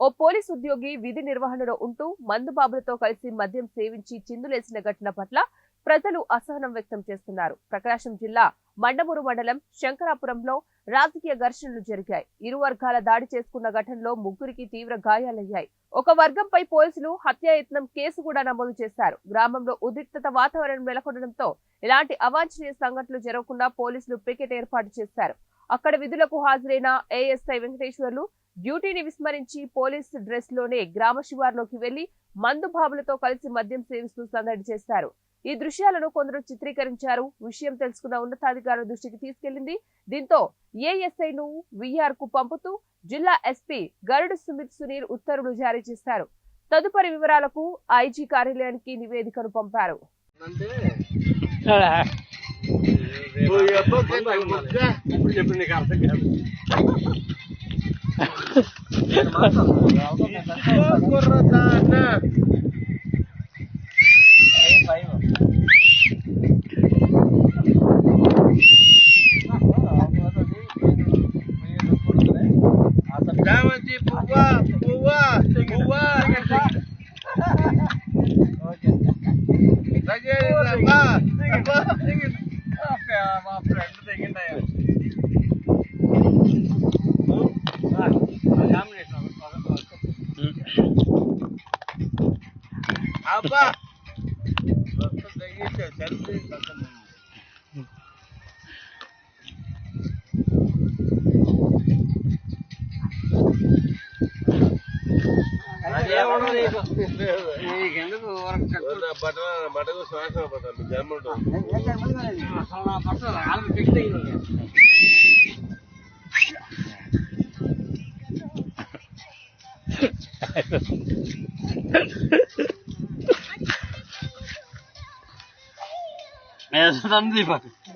ఓ police ఉద్యోగి విధి నిర్వహణలో ఉంటూ మందుబాబులతో కలిసి మద్యం సేవించి చిందులేసిన ఘటన పట్ల ప్రజలు అసహనం వ్యక్తం చేస్తున్నారు. ప్రకాశం జిల్లా మండమూరు మండలం శంకరాపురంలో రాజకీయ ఘర్షణలు జరిగాయి. ఇరు వర్గాల దాడి చేసుకున్న ఘటనలో ముగ్గురికి తీవ్ర గాయాలయ్యాయి. ఒక వర్గంపై పోలీసులు హత్యాయత్నం కేసు కూడా నమోదు చేశారు. గ్రామంలో ఉద్రిక్తత వాతావరణం నెలకొనడంతో ఇలాంటి అవాంఛనీయ సంఘటనలు జరగకుండా పోలీసులు పికెట్ ఏర్పాటు చేశారు. అక్కడ విధులకు హాజరైన ఏఎస్ఐ వెంకటేశ్వర్లు డ్యూటీని విస్మరించి పోలీస్ డ్రెస్ లోనే గ్రామ శివార్లోకి వెళ్లి మందు బాబులతో కలిసి మద్యం సేవిస్తూ సందడి చేశారు. ఈ దృశ్యాలను కొందరు చిత్రీకరించారు. విషయం తెలుసుకున్న ఉన్నతాధికారుల దృష్టికి తీసుకెళ్లింది. దీంతో ఏఎస్ఐ ను విఆర్ కు పంపుతూ జిల్లా ఎస్పీ గరుడు సుమిత్ సునీల్ ఉత్తర్వులు జారీ చేశారు. తదుపరి వివరాలకు ఐజీ కార్యాలయానికి నివేదికను పంపారు.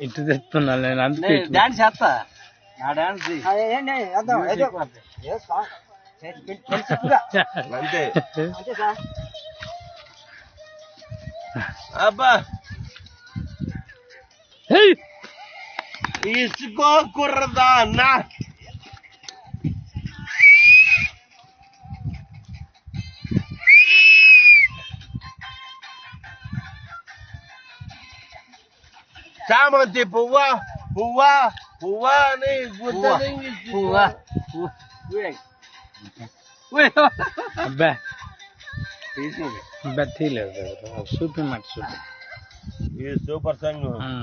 ఇటు తెస్తున్నా నేను అందుకే డాన్స్ చేస్తా నా డాన్స్ అంతే అబ్బా ఇసుకో కుర్రదా అన్న చామంతి పువ్వా పువ్వా పువ్వా అని పువ్వా అబ్బా తీయలేదు చూపి మాట చూపి సూపర్ సాంగ్